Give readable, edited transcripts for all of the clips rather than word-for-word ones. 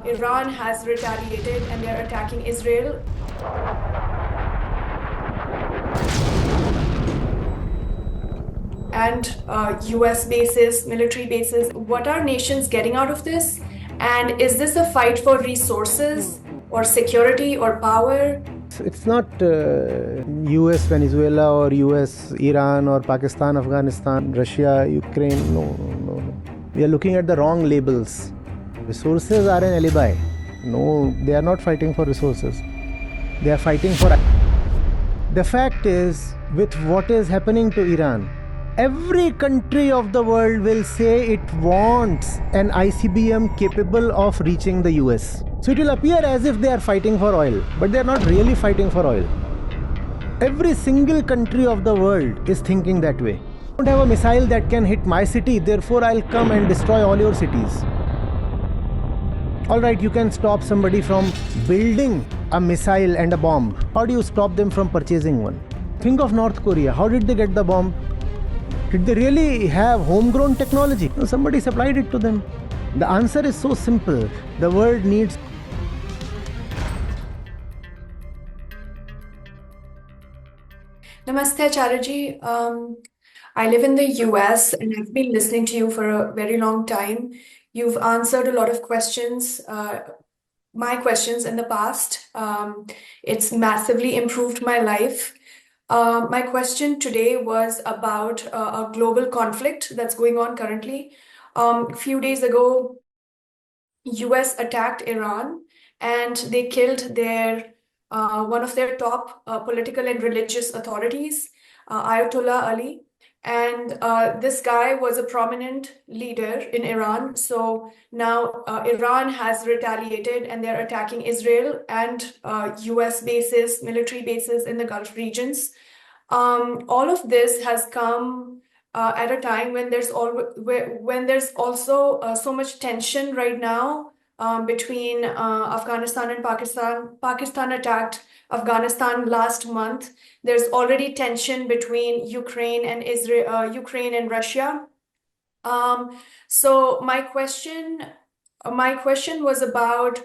Iran has retaliated and they're attacking Israel. And US bases, military bases. What are nations getting out of this? And is this a fight for resources or security or power? It's not US Venezuela or US Iran or Pakistan, Afghanistan, Russia, Ukraine. No. We are looking at the wrong labels. Resources are an alibi. No, they are not fighting for resources. They are fighting for. The fact is, with what is happening to Iran, every country of the world will say it wants an ICBM capable of reaching the US. So it will appear as if they are fighting for oil, but they are not really fighting for oil. Every single country of the world is thinking that way. I don't have a missile that can hit my city, therefore I'll come and destroy all your cities. All right, you can stop somebody from building a missile and a bomb. How do you stop them from purchasing one? Think of North Korea. How did they get the bomb? Did they really have homegrown technology? No, somebody supplied it to them. The answer is so simple. The world needs. Namaste, Acharya ji. I live in the US and I've been listening to you for a very long time. You've answered a lot of questions, my questions in the past. It's massively improved my life. My question today was about a global conflict that's going on currently. A few days ago, US attacked Iran and they killed their one of their top political and religious authorities, Ayatollah Ali. And this guy was a prominent leader in Iran. So now Iran has retaliated and they're attacking Israel and US bases, military bases in the Gulf regions. All of this has come at a time when there's also so much tension right now between Afghanistan and Pakistan. Pakistan attacked Afghanistan last month. There's already tension between Ukraine and Israel, Ukraine and Russia. So my question was about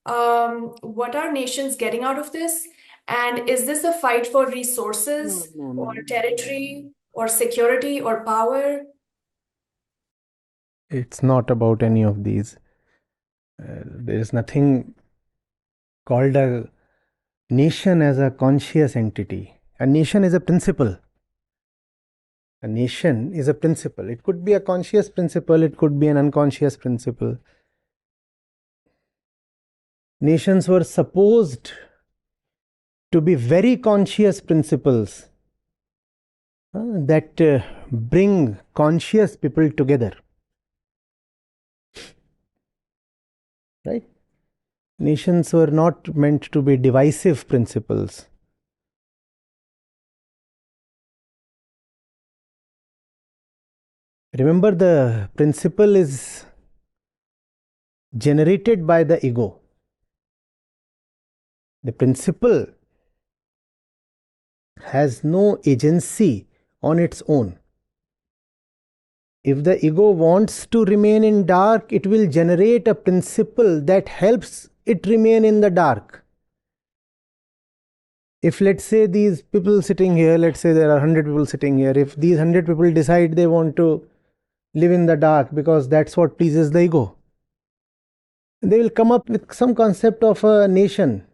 what are nations getting out of this? And is this a fight for resources or territory or security or power? It's not about any of these. There is nothing called a nation as a conscious entity. A nation is a principle. A nation is a principle. It could be a conscious principle, it could be an unconscious principle. Nations were supposed to be very conscious principles that bring conscious people together. Right? Nations were not meant to be divisive principles. Remember, the principle is generated by the ego. The principle has no agency on its own. If the ego wants to remain in dark, it will generate a principle that helps it remain in the dark. If, let's say, these people sitting here, let's say there are 100 people sitting here, if these 100 people decide they want to live in the dark because that's what pleases the ego, they will come up with some concept of a nation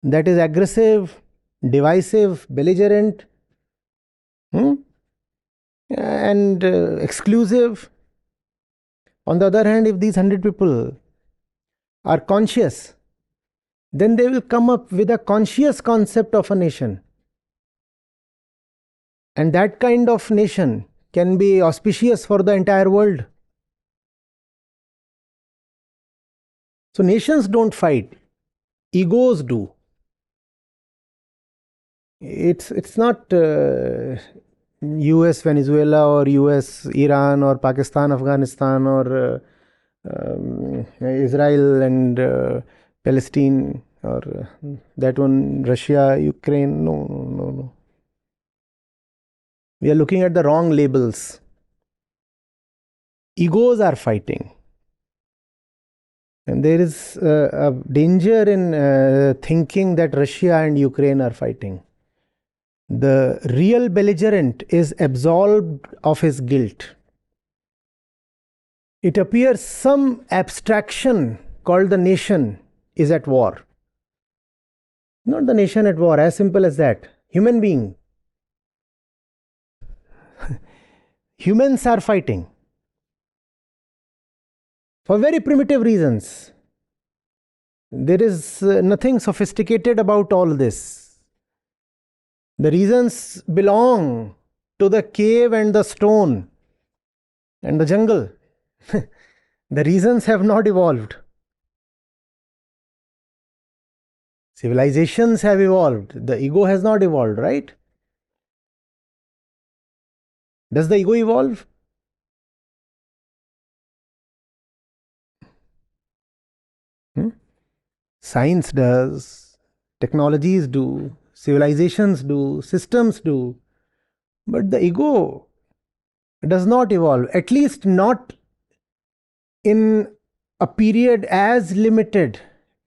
that is aggressive, divisive, belligerent, and exclusive. On the other hand, if these 100 people are conscious, then they will come up with a conscious concept of a nation. And that kind of nation can be auspicious for the entire world. So nations don't fight, egos do. It's not US Venezuela or US Iran or Pakistan Afghanistan or Israel and Palestine or that one Russia Ukraine. No. We are looking at the wrong labels. Egos are fighting. And there is a danger in thinking that Russia and Ukraine are fighting. The real belligerent is absolved of his guilt. It appears some abstraction called the nation is at war. Not the nation at war, as simple as that. Human being. Humans are fighting for very primitive reasons. There is nothing sophisticated about all this. The reasons belong to the cave and the stone and the jungle. The reasons have not evolved. Civilizations have evolved. The ego has not evolved, right? Does the ego evolve? Science does, technologies do, civilizations do, systems do. But the ego does not evolve, at least not in a period as limited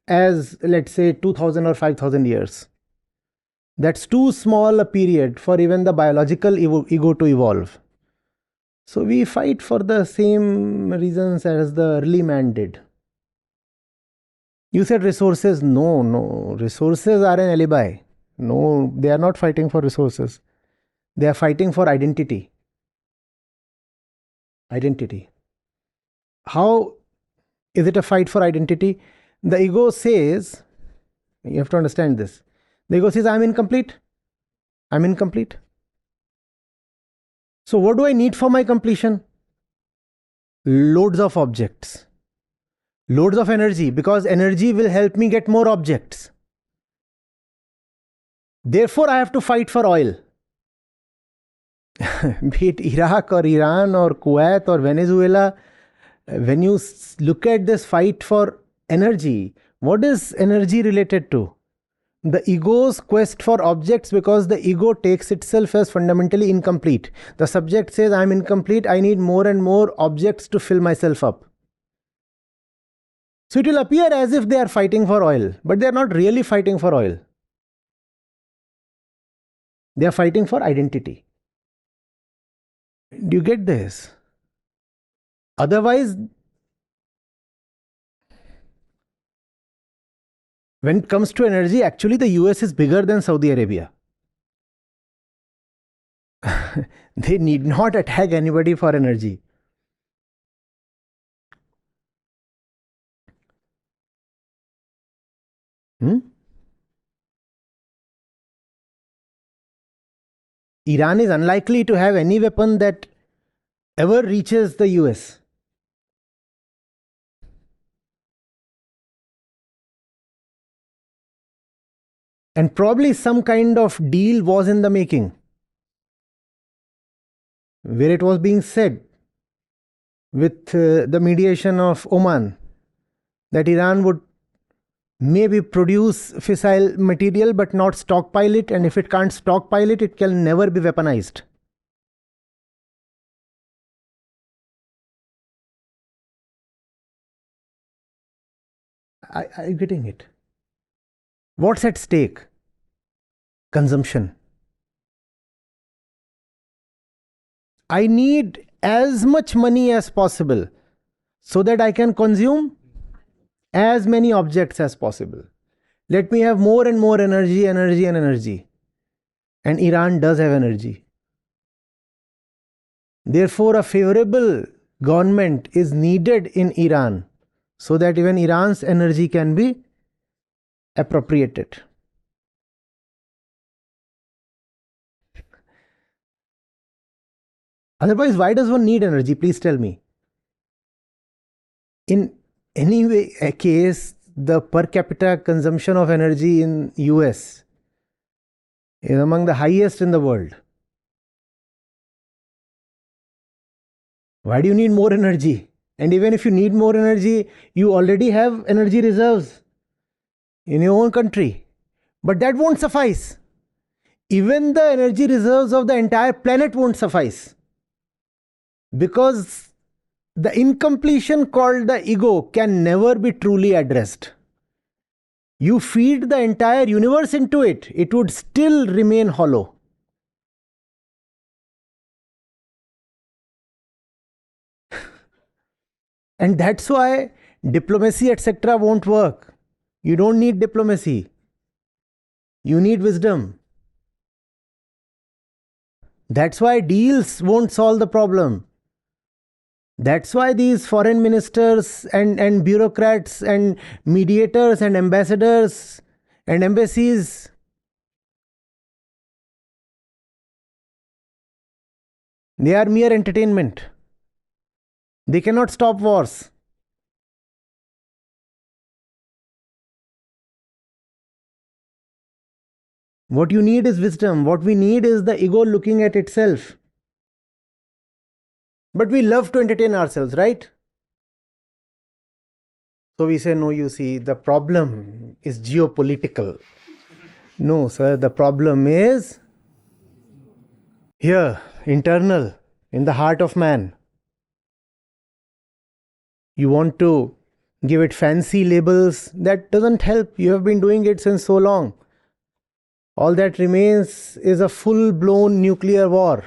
as, let's say, 2000 or 5000 years. That's too small a period for even the biological ego to evolve. So we fight for the same reasons as the early man did. You said resources. No. Resources are an alibi. No, they are not fighting for resources. They are fighting for identity. Identity. How is it a fight for identity? The ego says, you have to understand this. The ego says, I'm incomplete. I'm incomplete. So what do I need for my completion? Loads of objects. Loads of energy, because energy will help me get more objects. Therefore, I have to fight for oil. Be it Iraq or Iran or Kuwait or Venezuela, when you look at this fight for energy, what is energy related to? The ego's quest for objects, because the ego takes itself as fundamentally incomplete. The subject says, I'm incomplete, I need more and more objects to fill myself up. So it will appear as if they are fighting for oil, but they are not really fighting for oil. They are fighting for identity. Do you get this? Otherwise, when it comes to energy, actually the US is bigger than Saudi Arabia. They need not attack anybody for energy. Iran is unlikely to have any weapon that ever reaches the US. And probably some kind of deal was in the making, where it was being said with the mediation of Oman that Iran would maybe produce fissile material but not stockpile it, and if it can't stockpile it, it can never be weaponized. Are you getting it? What's at stake? Consumption. I need as much money as possible so that I can consume as many objects as possible. Let me have more and more energy. And Iran does have energy. Therefore, a favorable government is needed in Iran so that even Iran's energy can be appropriated. Otherwise, why does one need energy? Please tell me. In any way, a case, the per capita consumption of energy in US is among the highest in the world. Why do you need more energy? And even if you need more energy, you already have energy reserves in your own country. But that won't suffice. Even the energy reserves of the entire planet won't suffice. Because the incompletion called the ego can never be truly addressed. You feed the entire universe into it, it would still remain hollow. And that's why diplomacy, etc., won't work. You don't need diplomacy. You need wisdom. That's why deals won't solve the problem. That's why these foreign ministers and bureaucrats and mediators and ambassadors and embassies, they are mere entertainment. They cannot stop wars. What you need is wisdom. What we need is the ego looking at itself. But we love to entertain ourselves, right? So we say, no, you see, the problem is geopolitical. No, sir, the problem is here, internal, in the heart of man. You want to give it fancy labels. That doesn't help. You have been doing it since so long. All that remains is a full-blown nuclear war.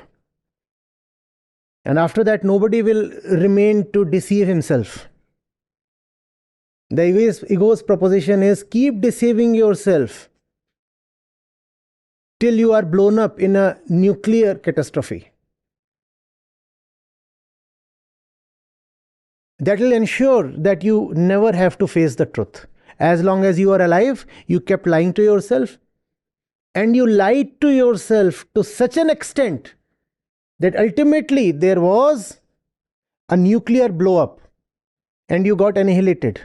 And after that, nobody will remain to deceive himself. The ego's proposition is keep deceiving yourself till you are blown up in a nuclear catastrophe. That will ensure that you never have to face the truth. As long as you are alive, you kept lying to yourself. And you lied to yourself to such an extent that ultimately there was a nuclear blow up and you got annihilated.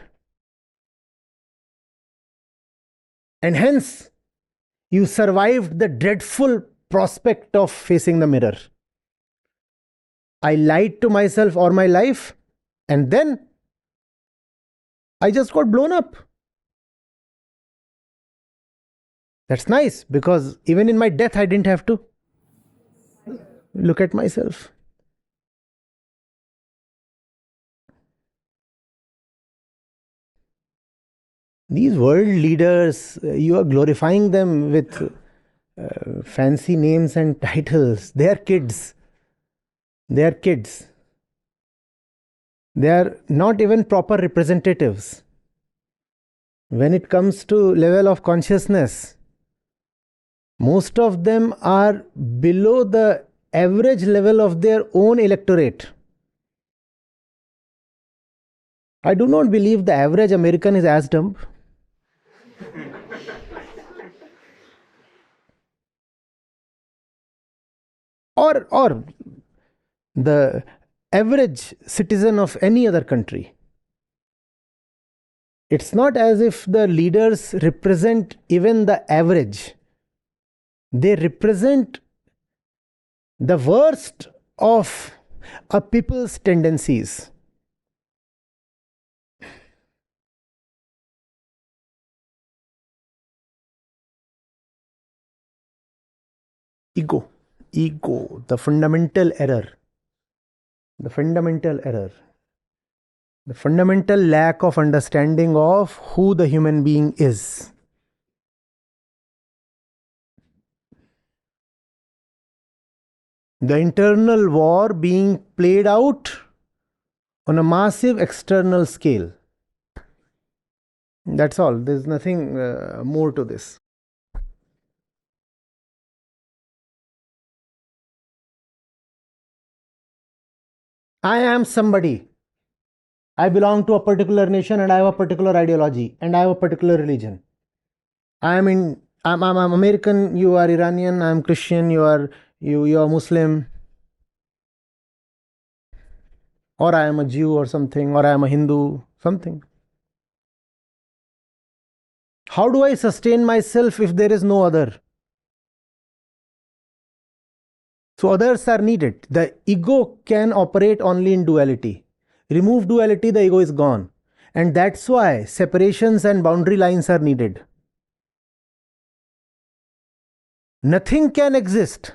And hence, you survived the dreadful prospect of facing the mirror. I lied to myself all my life, and then I just got blown up. That's nice, because even in my death, I didn't have to look at myself. These world leaders, you are glorifying them with fancy names and titles. They are kids. They are kids. They are not even proper representatives. When it comes to level of consciousness, most of them are below the average level of their own electorate. I do not believe the average American is as dumb. or the average citizen of any other country. It's not as if the leaders represent even the average. They represent the worst of a people's tendencies. Ego, the fundamental error. The fundamental lack of understanding of who the human being is. The internal war being played out on a massive external scale. That's all. There's nothing more to this. I am somebody. I belong to a particular nation and I have a particular ideology and I have a particular religion. I'm American, you are Iranian, I'm Christian, you are Muslim. Or I am a Jew or something, or I am a Hindu, something. How do I sustain myself if there is no other? So others are needed. The ego can operate only in duality. Remove duality, the ego is gone. And that's why separations and boundary lines are needed. Nothing can exist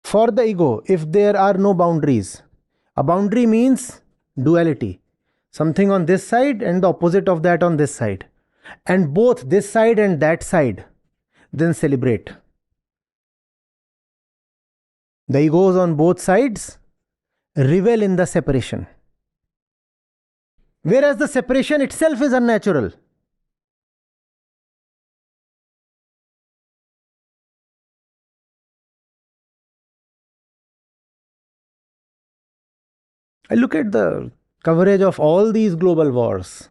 for the ego if there are no boundaries. A boundary means duality. Something on this side and the opposite of that on this side. And both this side and that side then celebrate. The egos on both sides revel in the separation. Whereas the separation itself is unnatural. I look at the coverage of all these global wars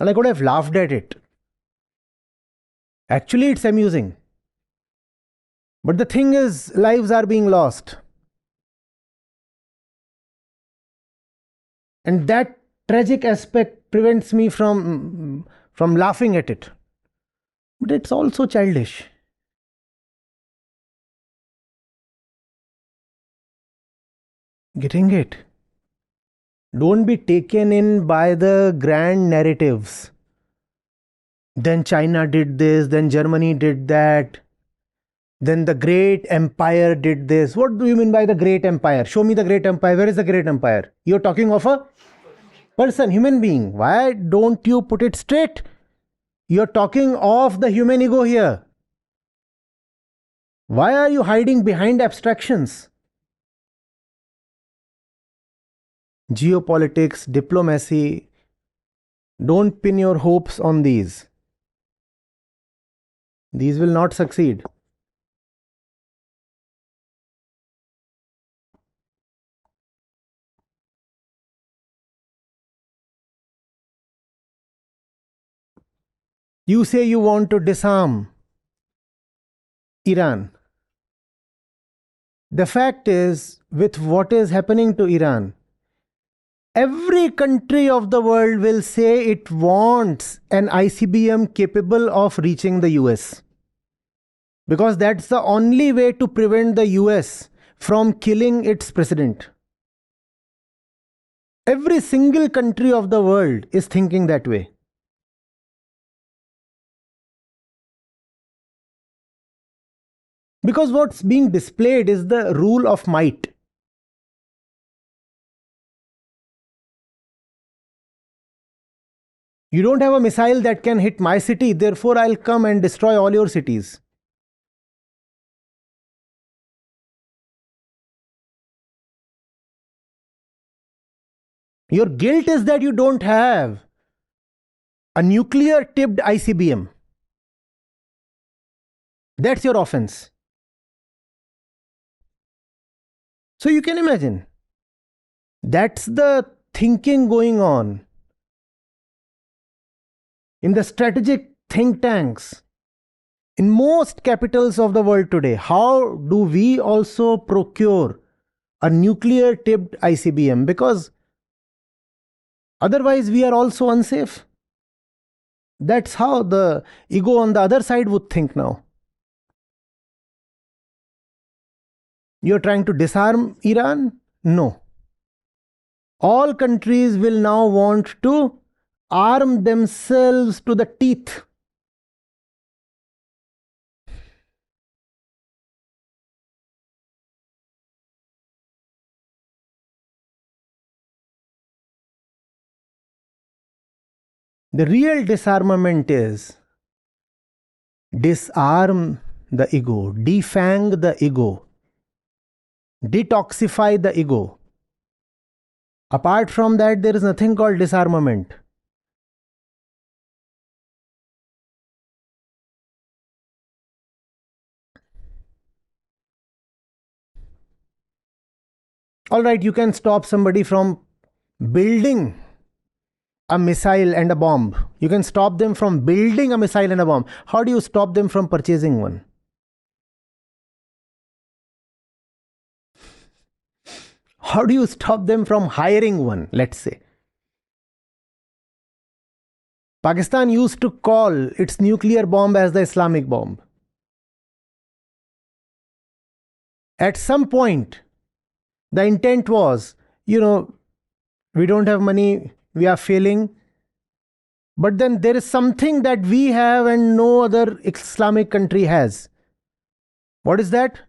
and I could have laughed at it. Actually, it's amusing. But the thing is, lives are being lost. And that tragic aspect prevents me from laughing at it. But it's also childish. Getting it? Don't be taken in by the grand narratives. Then China did this, then Germany did that, then the great empire did this. What do you mean by the great empire? Show me the great empire. Where is the great empire? You're talking of a person, human being. Why don't you put it straight? You're talking of the human ego here. Why are you hiding behind abstractions? Geopolitics, diplomacy, don't pin your hopes on these. These will not succeed. You say you want to disarm Iran. The fact is, with what is happening to Iran, every country of the world will say it wants an ICBM capable of reaching the US. Because that's the only way to prevent the US from killing its president. Every single country of the world is thinking that way. Because what's being displayed is the rule of might. You don't have a missile that can hit my city, therefore I'll come and destroy all your cities. Your guilt is that you don't have a nuclear tipped ICBM. That's your offense. So you can imagine, that's the thinking going on in the strategic think tanks in most capitals of the world today. How do we also procure a nuclear tipped ICBM? Because otherwise we are also unsafe. That's how the ego on the other side would think now. You're trying to disarm Iran? No. All countries will now want to arm themselves to the teeth. The real disarmament is disarm the ego, defang the ego, detoxify the ego. Apart from that, there is nothing called disarmament. All right, you can stop somebody from building a missile and a bomb. You can stop them from building a missile and a bomb. How do you stop them from purchasing one? How do you stop them from hiring one, let's say? Pakistan used to call its nuclear bomb as the Islamic bomb. At some point, the intent was, we don't have money, we are failing. But then there is something that we have and no other Islamic country has. What is that?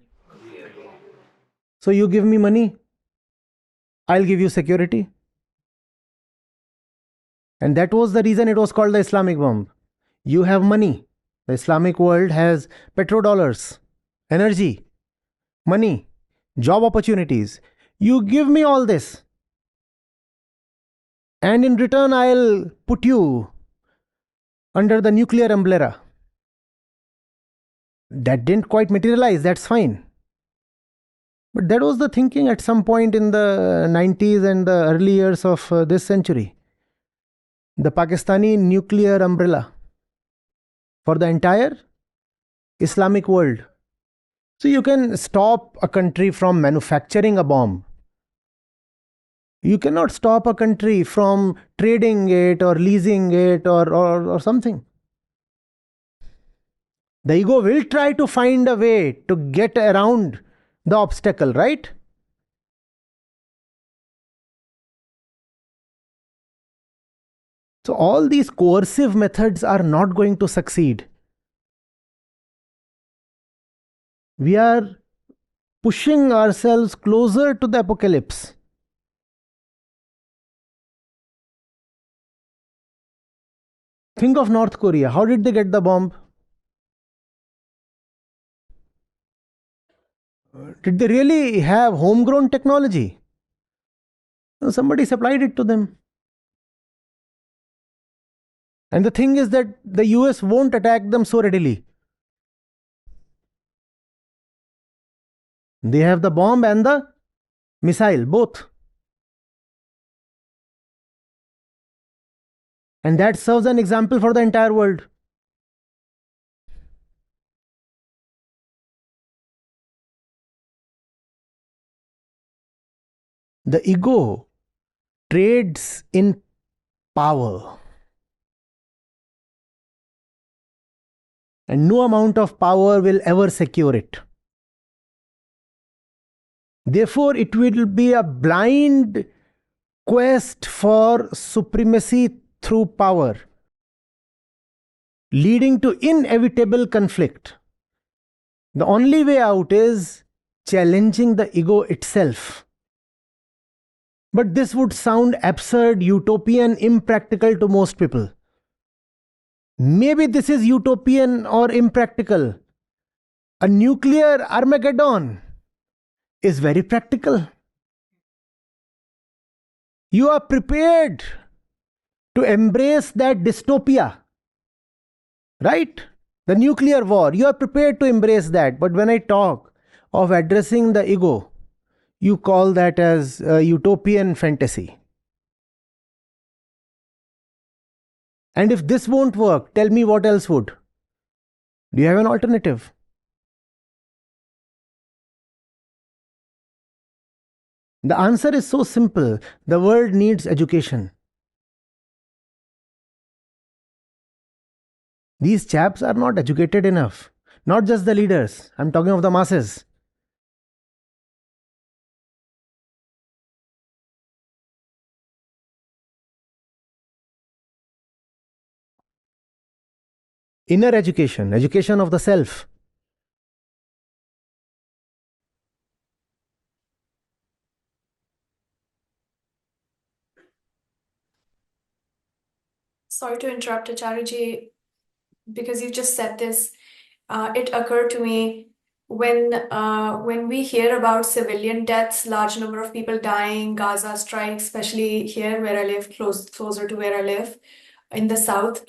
So you give me money, I'll give you security. And that was the reason it was called the Islamic bomb. You have money. The Islamic world has petrodollars, energy, money, job opportunities. You give me all this. And in return, I'll put you under the nuclear umbrella. That didn't quite materialize, that's fine. But that was the thinking at some point in the 90s and the early years of this century. The Pakistani nuclear umbrella for the entire Islamic world. So you can stop a country from manufacturing a bomb. You cannot stop a country from trading it or leasing it or something. The ego will try to find a way to get around the obstacle, right? So all these coercive methods are not going to succeed. We are pushing ourselves closer to the apocalypse. Think of North Korea. How did they get the bomb? Did they really have homegrown technology? No, somebody supplied it to them. And the thing is that the US won't attack them so readily. They have the bomb and the missile, both. And that serves an example for the entire world. The ego trades in power. And no amount of power will ever secure it. Therefore, it will be a blind quest for supremacy through power, leading to inevitable conflict. The only way out is challenging the ego itself. But this would sound absurd, utopian, impractical to most people. Maybe this is utopian or impractical. A nuclear Armageddon is very practical. You are prepared to embrace that dystopia, right? The nuclear war, you are prepared to embrace that. But when I talk of addressing the ego, you call that as a utopian fantasy. And if this won't work, tell me what else would. Do you have an alternative? The answer is so simple. The world needs education. These chaps are not educated enough. Not just the leaders. I'm talking of the masses. Inner education, education of the self. Sorry to interrupt, Acharya, because you just said this. It occurred to me when we hear about civilian deaths, large number of people dying, Gaza strike, especially here where I live, closer to where I live in the south.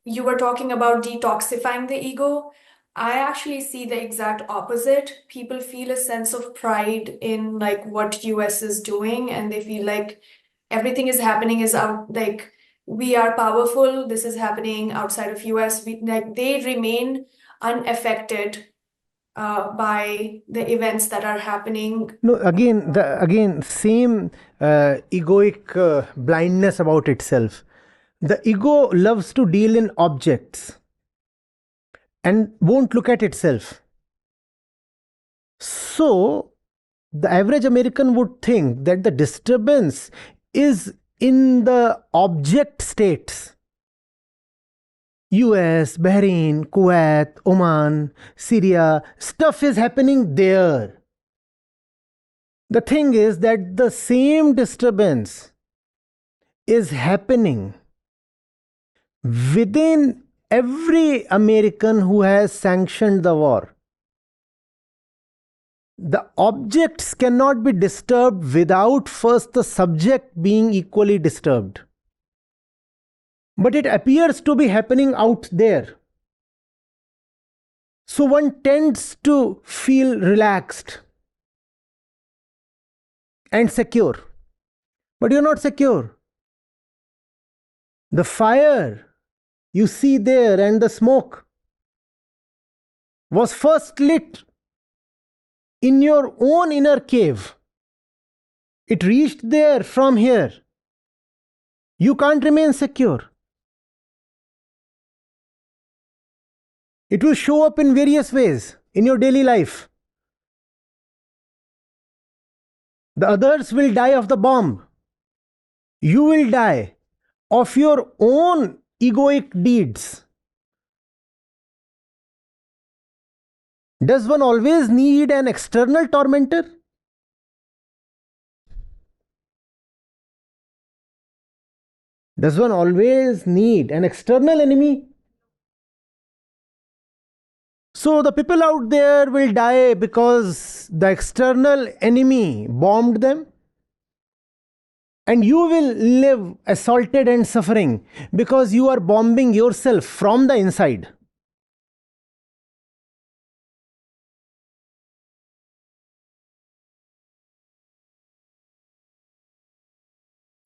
You were talking about detoxifying the ego. I actually see the exact opposite. People feel a sense of pride in like what US is doing, and they feel like everything is happening is out like we are powerful. This is happening outside of US. Like they remain unaffected by the events that are happening. No, again, same egoic blindness about itself. The ego loves to deal in objects and won't look at itself. So, the average American would think that the disturbance is in the object states. US, Bahrain, Kuwait, Oman, Syria, stuff is happening there. The thing is that the same disturbance is happening within every American who has sanctioned the war. The objects cannot be disturbed without first the subject being equally disturbed. But it appears to be happening out there. So one tends to feel relaxed and secure. But you're not secure. The fire you see there and the smoke was first lit in your own inner cave. It reached there from here. You can't remain secure. It will show up in various ways in your daily life. The others will die of the bomb. You will die of your own egoic deeds. Does one always need an external tormentor? Does one always need an external enemy? So the people out there will die because the external enemy bombed them? And you will live assaulted and suffering because you are bombing yourself from the inside.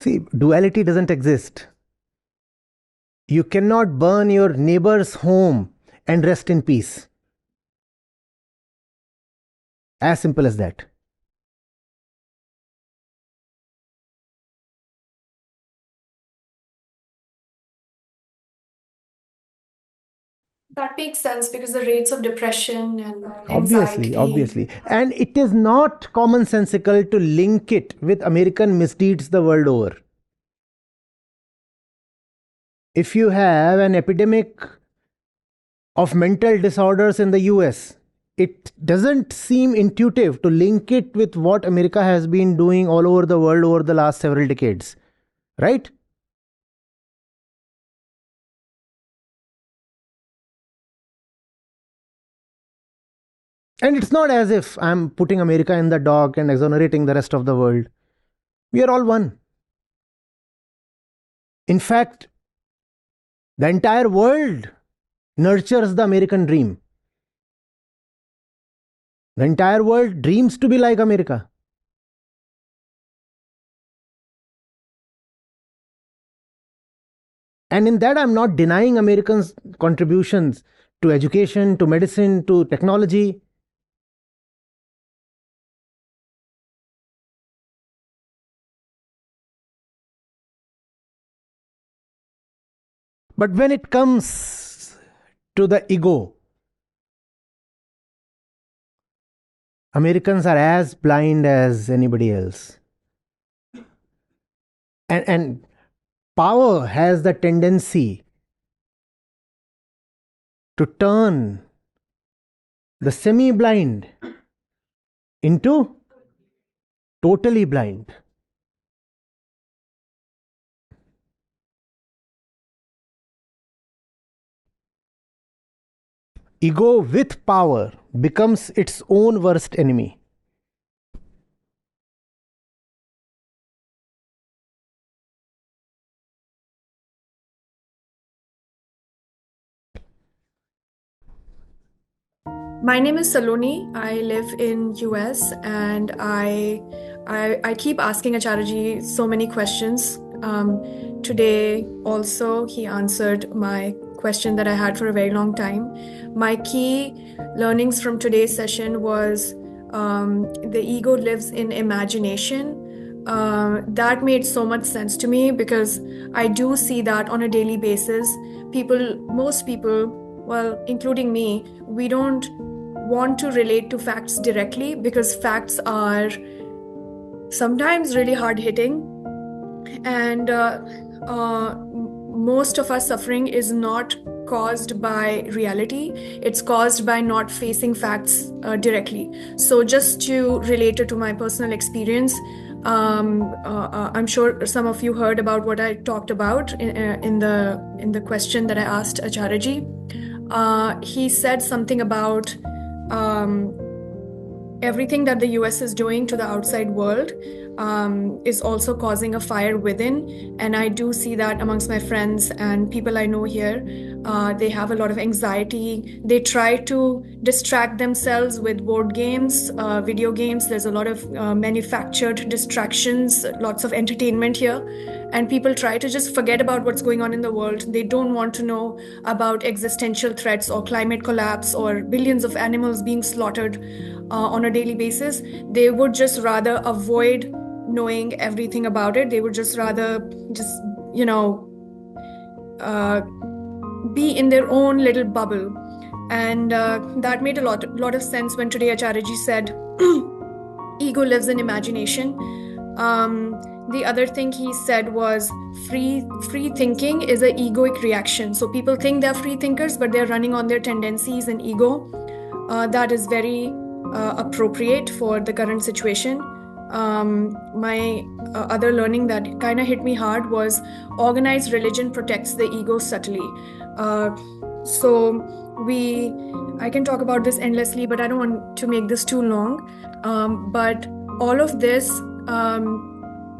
See, duality doesn't exist. You cannot burn your neighbor's home and rest in peace. As simple as that. That makes sense because the rates of depression and anxiety. Obviously. And it is not commonsensical to link it with American misdeeds the world over. If you have an epidemic of mental disorders in the US, it doesn't seem intuitive to link it with what America has been doing all over the world over the last several decades. Right? And it's not as if I'm putting America in the dock and exonerating the rest of the world. We are all one. In fact, the entire world nurtures the American dream. The entire world dreams to be like America. And in that, I'm not denying Americans' contributions to education, to medicine, to technology. But when it comes to the ego, Americans are as blind as anybody else. And power has the tendency to turn the semi-blind into totally blind. Ego with power becomes its own worst enemy. My name is Saloni. I live in US and I keep asking Acharya so many questions. Today also he answered my question that I had for a very long time. My key learnings from today's session was the ego lives in imagination. That made so much sense to me because I do see that on a daily basis. Most people, well, including me, we don't want to relate to facts directly because facts are sometimes really hard hitting, and most of our suffering is not caused by reality. It's caused by not facing facts directly. So just to relate it to my personal experience, I'm sure some of you heard about what I talked about in the question that I asked Acharya. He said something about everything that the US is doing to the outside world is also causing a fire within. And I do see that amongst my friends and people I know here. They have a lot of anxiety. They try to distract themselves with board games, video games. There's a lot of manufactured distractions, lots of entertainment here. And people try to just forget about what's going on in the world. They don't want to know about existential threats or climate collapse or billions of animals being slaughtered on a daily basis. They would just rather avoid knowing everything about it. They would just rather be in their own little bubble. And that made a lot of sense when today Acharya said, ego lives in imagination. The other thing he said was free thinking is an egoic reaction. So people think they're free thinkers, but they're running on their tendencies and ego. That is very appropriate for the current situation. My other learning that kind of hit me hard was organized religion protects the ego subtly. I can talk about this endlessly, but I don't want to make this too long. But all of this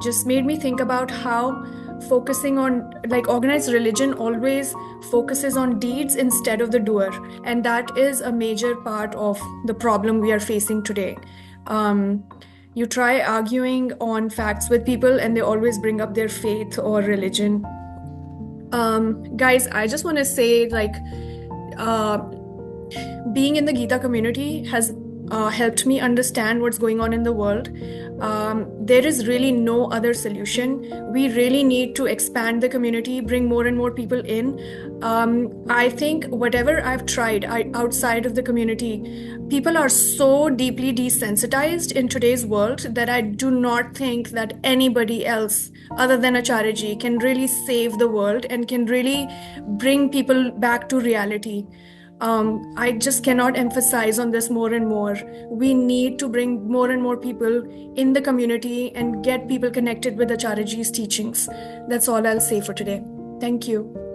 just made me think about how focusing on, like, organized religion always focuses on deeds instead of the doer. And that is a major part of the problem we are facing today. You try arguing on facts with people and they always bring up their faith or religion. Guys, I just want to say, being in the Gita community has helped me understand what's going on in the world. There is really no other solution. We really need to expand the community, bring more and more people in. I think whatever I've tried outside of the community, people are so deeply desensitized in today's world that I do not think that anybody else other than Acharya can really save the world and can really bring people back to reality. I just cannot emphasize on this more and more. We need to bring more and more people in the community and get people connected with Acharya's teachings. That's all I'll say for today. Thank you.